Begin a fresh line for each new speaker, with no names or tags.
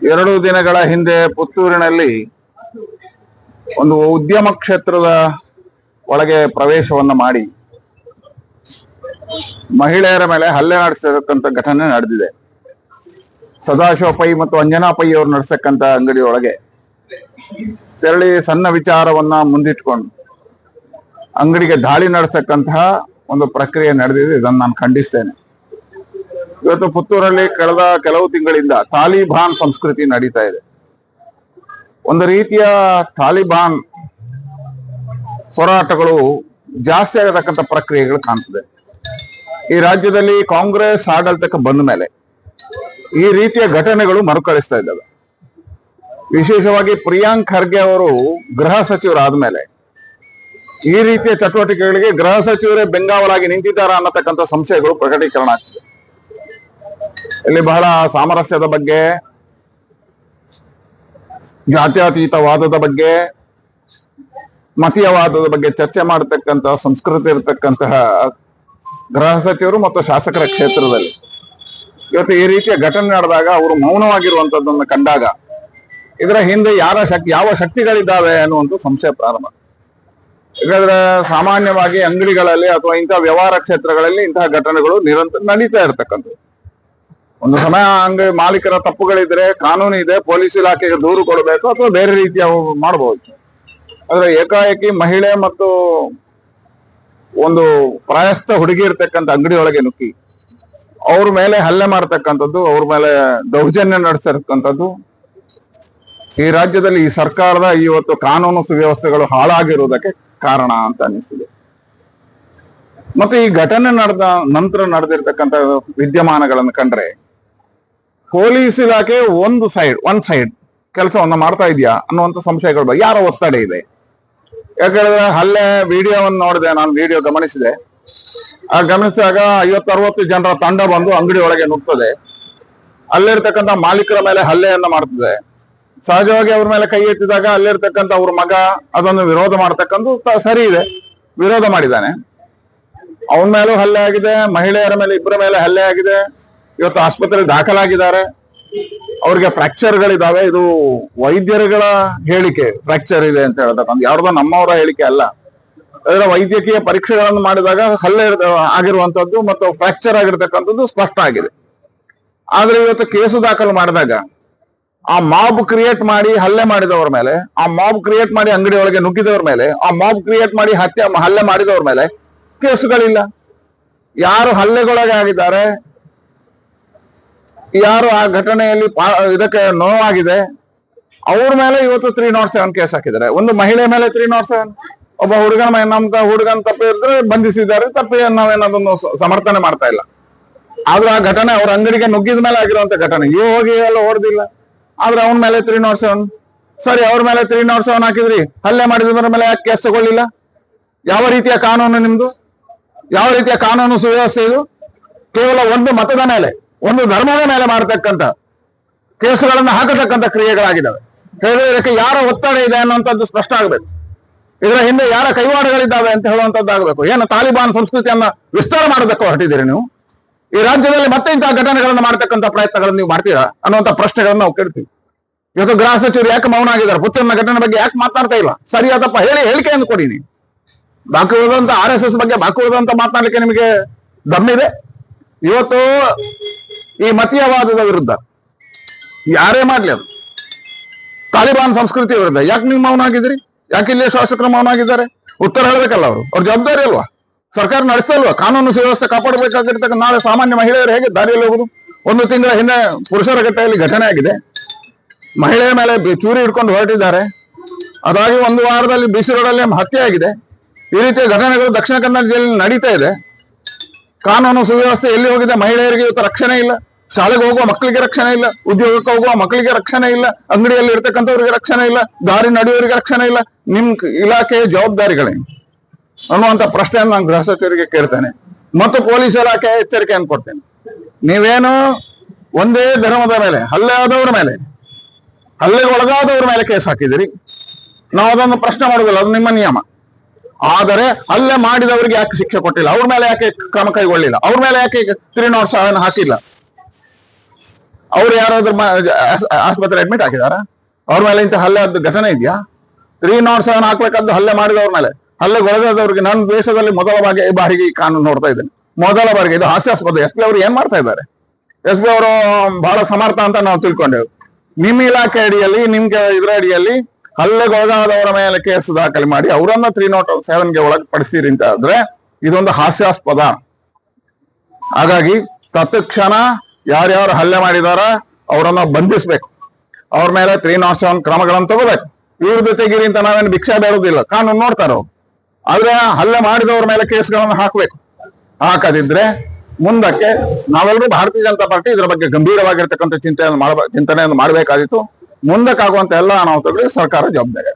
ಎರಡು ದಿನಗಳ ಹಿಂದೆ ಪುತ್ತೂರಿನಲ್ಲಿ ಒಂದು ಉದ್ಯಮ ಕ್ಷೇತ್ರದ ಒಳಗೆ ಪ್ರವೇಶವನ್ನ ಮಾಡಿ ಮಹಿಳೆಯರ ಮೇಲೆ ಹಲ್ಲೆ ನಡೆಸಿರತಕ್ಕಂಥ ಘಟನೆ ನಡೆದಿದೆ. ಸದಾಶಿವ ಪೈ ಮತ್ತು ಅಂಜನಾ ಪೈ ಅವರು ನಡೆಸಕ್ಕಂತ ಅಂಗಡಿ ಒಳಗೆ ತೆರಳಿ ಸಣ್ಣ ವಿಚಾರವನ್ನ ಮುಂದಿಟ್ಕೊಂಡು ಅಂಗಡಿಗೆ ದಾಳಿ ನಡೆಸಕ್ಕಂತಹ ಒಂದು ಪ್ರಕ್ರಿಯೆ ನಡೆದಿದೆ. ಇದನ್ನು ನಾನು ಖಂಡಿಸ್ತೇನೆ. ಇವತ್ತು ಪುತ್ತೂರಲ್ಲಿ ಕಳೆದ ಕೆಲವು ತಿಂಗಳಿಂದ ತಾಲಿಬಾನ್ ಸಂಸ್ಕೃತಿ ನಡೀತಾ ಇದೆ. ಒಂದು ರೀತಿಯ ತಾಲಿಬಾನ್ ಹೋರಾಟಗಳು ಜಾಸ್ತಿ ಆಗತಕ್ಕಂಥ ಪ್ರಕ್ರಿಯೆಗಳು ಕಾಣ್ತದೆ. ಈ ರಾಜ್ಯದಲ್ಲಿ ಕಾಂಗ್ರೆಸ್ ಆಡಳಿತಕ್ಕೆ ಬಂದ ಮೇಲೆ ಈ ರೀತಿಯ ಘಟನೆಗಳು ಮರುಕಳಿಸ್ತಾ ಇದ್ದಾವೆ. ವಿಶೇಷವಾಗಿ ಪ್ರಿಯಾಂಕ್ ಖರ್ಗೆ ಅವರು ಗೃಹ ಸಚಿವರಾದ ಮೇಲೆ ಈ ರೀತಿಯ ಚಟುವಟಿಕೆಗಳಿಗೆ ಗೃಹ ಸಚಿವರೇ ಬೆಂಗಾವಲಾಗಿ ನಿಂತಿದ್ದಾರಾ ಅನ್ನತಕ್ಕಂಥ ಸಂಶಯಗಳು ಪ್ರಕಟೀಕರಣ ಆಗ್ತದೆ. ಇಲ್ಲಿ ಬಹಳ ಸಾಮರಸ್ಯದ ಬಗ್ಗೆ, ಜಾತ್ಯತೀತವಾದದ ಬಗ್ಗೆ, ಮತೀಯವಾದದ ಬಗ್ಗೆ ಚರ್ಚೆ ಮಾಡತಕ್ಕಂಥ ಸಂಸ್ಕೃತಿ ಇರತಕ್ಕಂತಹ ಗೃಹ ಸಚಿವರು ಮತ್ತು ಶಾಸಕರ ಕ್ಷೇತ್ರದಲ್ಲಿ ಇವತ್ತು ಈ ರೀತಿಯ ಘಟನೆ ನಡೆದಾಗ ಅವರು ಮೌನವಾಗಿರುವಂತದ್ದನ್ನು ಕಂಡಾಗ ಇದರ ಹಿಂದೆ ಯಾವ ಶಕ್ತಿಗಳಿದ್ದಾವೆ ಅನ್ನುವಂಥ ಸಂಶಯ ಪ್ರಾರಂಭ. ಯಾಕಂದ್ರೆ ಸಾಮಾನ್ಯವಾಗಿ ಅಂಗಡಿಗಳಲ್ಲಿ ಅಥವಾ ಇಂತಹ ವ್ಯವಹಾರ ಕ್ಷೇತ್ರಗಳಲ್ಲಿ ಇಂತಹ ಘಟನೆಗಳು ನಿರಂತರ ನಡೀತಾ ಇರತಕ್ಕಂಥದ್ದು. ಒಂದು ಸಮಯ ಅಂಗಡಿ ಮಾಲೀಕರ ತಪ್ಪುಗಳಿದ್ರೆ ಕಾನೂನು ಇದೆ, ಪೊಲೀಸ್ ಇಲಾಖೆಗೆ ದೂರು ಕೊಡಬೇಕು ಅಥವಾ ಬೇರೆ ರೀತಿಯ ಮಾಡಬಹುದು. ಆದ್ರೆ ಏಕಾಏಕಿ ಮಹಿಳೆ ಮತ್ತು ಒಂದು ಪ್ರಾಯಸ್ಥ ಹುಡುಗಿ ಇರ್ತಕ್ಕಂಥ ಅಂಗಡಿ ಒಳಗೆ ನುಗ್ಗಿ ಅವ್ರ ಮೇಲೆ ಹಲ್ಲೆ ಮಾಡ್ತಕ್ಕಂಥದ್ದು, ಅವ್ರ ಮೇಲೆ ದೌರ್ಜನ್ಯ ನಡೆಸಿರ್ತಕ್ಕಂಥದ್ದು ಈ ರಾಜ್ಯದಲ್ಲಿ ಈ ಸರ್ಕಾರದ ಇವತ್ತು ಕಾನೂನು ಸುವ್ಯವಸ್ಥೆಗಳು ಹಾಳಾಗಿರುವುದಕ್ಕೆ ಕಾರಣ ಅಂತ ಅನಿಸ್ತಿದೆ. ಮತ್ತೆ ಈ ಘಟನೆ ನಡೆದ ನಂತರ ನಡೆದಿರ್ತಕ್ಕಂಥ ವಿದ್ಯಮಾನಗಳನ್ನು ಕಂಡ್ರೆ ಪೊಲೀಸ್ ಇಲಾಖೆ ಒನ್ ಸೈಡ್ ಕೆಲಸವನ್ನ ಮಾಡ್ತಾ ಇದೆಯಾ ಅನ್ನುವಂಥ ಸಂಶಯಗಳು. ಯಾರ ಒತ್ತಡ ಇದೆ? ಯಾಕಂದ್ರೆ ಹಲ್ಲೆ ವಿಡಿಯೋವನ್ನು ನೋಡಿದೆ, ನಾನು ವಿಡಿಯೋ ಗಮನಿಸಿದೆ. ಗಮನಿಸಿದಾಗ 50-60 ಜನರ ತಂಡ ಬಂದು ಅಂಗಡಿ ಒಳಗೆ ನುಗ್ತದೆ. ಅಲ್ಲಿರ್ತಕ್ಕಂಥ ಮಾಲೀಕರ ಮೇಲೆ ಹಲ್ಲೆಯನ್ನ ಮಾಡ್ತದೆ. ಸಹಜವಾಗಿ ಅವ್ರ ಮೇಲೆ ಕೈ ಎತ್ತಿದಾಗ ಅಲ್ಲಿರ್ತಕ್ಕಂಥ ಅವ್ರ ಮಗ ಅದನ್ನು ವಿರೋಧ ಮಾಡ್ತಕ್ಕಂಥ ಸರಿ ಇದೆ, ವಿರೋಧ ಮಾಡಿದ್ದಾನೆ. ಅವನ ಮೇಲೂ ಹಲ್ಲೆ ಆಗಿದೆ, ಮಹಿಳೆಯರ ಮೇಲೆ ಇಬ್ಬರ ಮೇಲೆ ಹಲ್ಲೆ ಆಗಿದೆ. ಇವತ್ತು ಆಸ್ಪತ್ರೆಗೆ ದಾಖಲಾಗಿದ್ದಾರೆ. ಅವ್ರಿಗೆ ಫ್ರಾಕ್ಚರ್ಗಳಿದಾವೆ. ಇದು ವೈದ್ಯರುಗಳ ಹೇಳಿಕೆ ಫ್ರಾಕ್ಚರ್ ಇದೆ ಅಂತ ಹೇಳ್ತಕ್ಕಂಥ, ಯಾರ್ದೋ ನಮ್ಮವರ ಹೇಳಿಕೆ ಅಲ್ಲ. ಅದರ ವೈದ್ಯಕೀಯ ಪರೀಕ್ಷೆಗಳನ್ನು ಮಾಡಿದಾಗ ಹಲ್ಲೆ ಆಗಿರುವಂತದ್ದು ಮತ್ತು ಫ್ರಾಕ್ಚರ್ ಆಗಿರ್ತಕ್ಕಂಥದ್ದು ಸ್ಪಷ್ಟ ಆಗಿದೆ. ಆದ್ರೆ ಇವತ್ತು ಕೇಸು ದಾಖಲು ಮಾಡಿದಾಗ ಆ ಮಾಬ್ ಕ್ರಿಯೇಟ್ ಮಾಡಿ ಹಲ್ಲೆ ಮಾಡಿದವರ ಮೇಲೆ, ಆ ಮಾಬ್ ಕ್ರಿಯೇಟ್ ಮಾಡಿ ಅಂಗಡಿ ಒಳಗೆ ನುಗ್ಗಿದವ್ರ ಮೇಲೆ, ಆ ಮಾಬ್ ಕ್ರಿಯೇಟ್ ಮಾಡಿ ಹಲ್ಲೆ ಮಾಡಿದವ್ರ ಮೇಲೆ ಕೇಸುಗಳಿಲ್ಲ. ಯಾರು ಹಲ್ಲೆಗೊಳಗೆ ಆಗಿದ್ದಾರೆ, ಯಾರು ಆ ಘಟನೆಯಲ್ಲಿ ಇದಕ್ಕೆ ನೋವಾಗಿದೆ, ಅವ್ರ ಮೇಲೆ ಇವತ್ತು 307 ಕೇಸ್ ಹಾಕಿದ್ದಾರೆ. ಒಂದು ಮಹಿಳೆ ಮೇಲೆ 307, ಒಬ್ಬ ಹುಡುಗನ ತಪ್ಪಿದ್ರೆ ಬಂಧಿಸಿದ್ದಾರೆ. ತಪ್ಪಿ ನಾವೇನದನ್ನು ಸಮರ್ಥನೆ ಮಾಡ್ತಾ ಇಲ್ಲ. ಆದ್ರೆ ಆ ಘಟನೆ ಅವ್ರ ಅಂಗಡಿಗೆ ನುಗ್ಗಿದ ಮೇಲೆ ಆಗಿರುವಂತ ಘಟನೆ. ಹೋಗಿ ಎಲ್ಲ ಹೊಡೆದಿಲ್ಲ, ಆದ್ರೆ ಅವನ ಮೇಲೆ 307. ಸರಿ, ಅವ್ರ ಮೇಲೆ 307 ಹಾಕಿದ್ರಿ, ಹಲ್ಲೆ ಮಾಡಿದ್ರ ಮೇಲೆ ಯಾಕೆ ಕೇಸ್ ತಗೊಳ್ಳಿಲ್ಲ? ಯಾವ ರೀತಿಯ ಕಾನೂನು ನಿಮ್ದು? ಯಾವ ರೀತಿಯ ಕಾನೂನು ಸುವ್ಯವಸ್ಥೆ ಇದು? ಕೇವಲ ಒಂದು ಮತದ ಮೇಲೆ, ಒಂದು ಧರ್ಮದ ಮೇಲೆ ಮಾಡತಕ್ಕಂಥ ಕೇಸುಗಳನ್ನು ಹಾಕತಕ್ಕಂಥ ಕ್ರಿಯೆಗಳಾಗಿದ್ದಾವೆ. ಹೇಳಿದ್ರೆ ಇದಕ್ಕೆ ಯಾರ ಒತ್ತಡ ಇದೆ ಅನ್ನುವಂಥದ್ದು ಸ್ಪಷ್ಟ ಆಗ್ಬೇಕು. ಇದರ ಹಿಂದೆ ಯಾರ ಕೈವಾಡಗಳಿದ್ದಾವೆ ಅಂತ ಹೇಳುವಂತದ್ದು ಆಗ್ಬೇಕು. ಏನು ತಾಲಿಬಾನ್ ಸಂಸ್ಕೃತಿಯನ್ನ ವಿಸ್ತಾರ ಮಾಡೋದಕ್ಕೆ ಹೊರಟಿದ್ದೀರಿ ನೀವು? ಈ ರಾಜ್ಯದಲ್ಲಿ ಮತ್ತೆ ಇಂತಹ ಘಟನೆಗಳನ್ನು ಮಾಡ್ತಕ್ಕಂಥ ಪ್ರಯತ್ನಗಳನ್ನು ನೀವು ಮಾಡ್ತೀರಾ ಅನ್ನುವಂಥ ಪ್ರಶ್ನೆಗಳನ್ನು ನಾವು ಕೇಳ್ತೀವಿ. ಇವತ್ತು ಗೃಹ ಸಚಿವರು ಯಾಕೆ ಮೌನ ಆಗಿದ್ದಾರೆ? ಪುತ್ತೂರಿನ ಘಟನೆ ಬಗ್ಗೆ ಯಾಕೆ ಮಾತಾಡ್ತಾ ಇಲ್ಲ? ಸರಿಯಾದಪ್ಪ ಹೇಳಿಕೆಯನ್ನು ಕೊಡಿ. ನೀವು ಬಾಕಿ ಉಳಿದಂತ RSS ಬಗ್ಗೆ ಬಾಕಿ ಉಳಿದಂತ ಮಾತನಾಡಲಿಕ್ಕೆ ನಿಮಗೆ ದಮ್ಮಿದೆ? ಇವತ್ತು ಈ ಮತೀಯವಾದದ ವಿರುದ್ಧ ಯಾರೇ ಮಾಡ್ಲಿ, ಅದು ತಾಲಿಬಾನ್ ಸಂಸ್ಕೃತಿ ವಿರುದ್ಧ ಯಾಕೆ ನೀವು ಮೌನ ಆಗಿದ್ರಿ? ಯಾಕೆ ಇಲ್ಲಿ ಶಾಸಕರು ಮೌನ ಆಗಿದ್ದಾರೆ? ಉತ್ತರ ಹೇಳಬೇಕಲ್ಲ. ಅವ್ರ ಜವಾಬ್ದಾರಿ ಅಲ್ವಾ? ಸರ್ಕಾರ ನಡೆಸ್ತಾ ಇಲ್ವಾ? ಕಾನೂನು ಸುವ್ಯವಸ್ಥೆ ಕಾಪಾಡಬೇಕಾಗಿರ್ತಕ್ಕ ನಾಳೆ ಸಾಮಾನ್ಯ ಮಹಿಳೆಯರು ಹೇಗೆ ದಾರಿಯಲ್ಲಿ ಹೋಗುದು? ಒಂದು ತಿಂಗಳ ಹಿಂದೆ ಪುರುಷರಗಟ್ಟೆಯಲ್ಲಿ ಘಟನೆ ಆಗಿದೆ. ಮಹಿಳೆಯ ಮೇಲೆ ಚೂರಿ ಹಿಡ್ಕೊಂಡು ಹೊರಟಿದ್ದಾರೆ. ಅದಾಗಿ ಒಂದು ವಾರದಲ್ಲಿ BC ರೋಡಲ್ಲಿ ಹತ್ಯೆ ಆಗಿದೆ. ಈ ರೀತಿಯ ಘಟನೆಗಳು ದಕ್ಷಿಣ ಕನ್ನಡ ಜಿಲ್ಲೆಯಲ್ಲಿ ನಡೀತಾ ಇದೆ. ಕಾನೂನು ಸುವ್ಯವಸ್ಥೆ ಎಲ್ಲಿ ಹೋಗಿದೆ? ಮಹಿಳೆಯರಿಗೆ ಇವತ್ತು ರಕ್ಷಣೆ ಇಲ್ಲ. ಶಾಲೆಗೆ ಹೋಗುವ ಮಕ್ಕಳಿಗೆ ರಕ್ಷಣೆ ಇಲ್ಲ, ಉದ್ಯೋಗಕ್ಕೆ ಹೋಗುವ ಮಕ್ಕಳಿಗೆ ರಕ್ಷಣೆ ಇಲ್ಲ, ಅಂಗಡಿಯಲ್ಲಿ ಇರ್ತಕ್ಕಂಥವ್ರಿಗೆ ರಕ್ಷಣೆ ಇಲ್ಲ, ದಾರಿ ನಡೆಯೋರಿಗೆ ರಕ್ಷಣೆ ಇಲ್ಲ. ನಿಮ್ ಇಲಾಖೆಯ ಜವಾಬ್ದಾರಿಗಳೇನು ಅನ್ನುವಂಥ ಪ್ರಶ್ನೆಯನ್ನು ನಾನು ಗೃಹ ಸಚಿವರಿಗೆ ಕೇಳ್ತೇನೆ ಮತ್ತು ಪೊಲೀಸ್ ಇಲಾಖೆ ಎಚ್ಚರಿಕೆಯನ್ನು ಕೊಡ್ತೇನೆ. ನೀವೇನು ಒಂದೇ ಧರ್ಮದ ಮೇಲೆ ಹಲ್ಲೆ ಆದವ್ರ ಮೇಲೆ, ಹಲ್ಲೆಗೆ ಒಳಗಾದವ್ರ ಮೇಲೆ ಕೇಸ್ ಹಾಕಿದಿರಿ, ನಾವು ಅದನ್ನು ಪ್ರಶ್ನೆ ಮಾಡೋದಿಲ್ಲ, ಅದು ನಿಮ್ಮ ನಿಯಮ. ಆದರೆ ಹಲ್ಲೆ ಮಾಡಿದವರಿಗೆ ಯಾಕೆ ಶಿಕ್ಷೆ ಕೊಟ್ಟಿಲ್ಲ? ಅವ್ರ ಮೇಲೆ ಯಾಕೆ ಕ್ರಮ ಕೈಗೊಳ್ಳಿಲ್ಲ? ಅವ್ರ ಮೇಲೆ ಯಾಕೆ 307 ಹಾಕಿಲ್ಲ? ಅವ್ರು ಯಾರಾದ್ರೂ ಆಸ್ಪತ್ರೆ ಅಡ್ಮಿಟ್ ಆಗಿದಾರ? ಅವ್ರ ಮೇಲೆ ಇಂಥ ಹಲ್ಲೆ ಘಟನೆ ಇದೆಯಾ? 307 ಹಾಕ್ಬೇಕಾದ್ದು ಹಲ್ಲೆ ಮಾಡಿದವ್ರ ಮೇಲೆ. ಹಲ್ಲೆಗೊಳಗಾದವ್ರಿಗೆ ನನ್ನ ದೇಶದಲ್ಲಿ ಮೊದಲ ಬಾರಿಗೆ ಈ ಕಾನೂನು ನೋಡ್ತಾ ಇದ್ದೇನೆ. ಮೊದಲ ಬಾರಿಗೆ ಇದು ಹಾಸ್ಯಾಸ್ಪದ. ಎಸ್ ಪಿ ಅವ್ರು ಏನ್ ಮಾಡ್ತಾ ಇದ್ದಾರೆ? ಎಸ್ ಪಿ ಅವರು ಬಹಳ ಸಮರ್ಥ ಅಂತ ನಾವು ತಿಳ್ಕೊಂಡೆವು. ನಿಮ್ಮ ಇಲಾಖೆ ಅಡಿಯಲ್ಲಿ, ನಿಮ್ಗೆ ಇದ್ರ ಅಡಿಯಲ್ಲಿ ಹಲ್ಲೆಗೊಳಗಾದವರ ಮೇಲೆ ಕೇಸ್ ದಾಖಲೆ ಮಾಡಿ ಅವರನ್ನ 307ಗೆ ಒಳಪಡಿಸ್ತೀರಿ ಅಂತ ಆದ್ರೆ ಇದೊಂದು ಹಾಸ್ಯಾಸ್ಪದ. ಹಾಗಾಗಿ ತತ್ಕ್ಷಣ ಯಾರ್ಯಾರು ಹಲ್ಲೆ ಮಾಡಿದಾರ ಅವರನ್ನ ಬಂಧಿಸ್ಬೇಕು. ಅವ್ರ ಮೇಲೆ 307 ಕ್ರಮಗಳನ್ನು ತಗೋಬೇಕು. ಇವ್ರ ಜೊತೆಗಿರಿ ಅಂತ ನಾವೇನು ಭಿಕ್ಷೆ ಬೇಡೋದಿಲ್ಲ, ಕಾನೂನು ನೋಡ್ತಾರ. ಆದ್ರೆ ಹಲ್ಲೆ ಮಾಡಿದವ್ರ ಮೇಲೆ ಕೇಸ್ಗಳನ್ನು ಹಾಕ್ಬೇಕು. ಹಾಕದಿದ್ರೆ ಮುಂದಕ್ಕೆ ನಾವೆಲ್ಲರೂ ಭಾರತೀಯ ಜನತಾ ಪಾರ್ಟಿ ಇದರ ಬಗ್ಗೆ ಗಂಭೀರವಾಗಿರ್ತಕ್ಕಂಥ ಚಿಂತನೆಯನ್ನು ಮಾಡಬೇಕಾಗಿತ್ತು. ಮುಂದಕ್ಕಾಗುವಂತ ಎಲ್ಲ ಅನಾಹುತಗಳಿಗೆ ಸರ್ಕಾರ ಜವಾಬ್ದಾರಿ.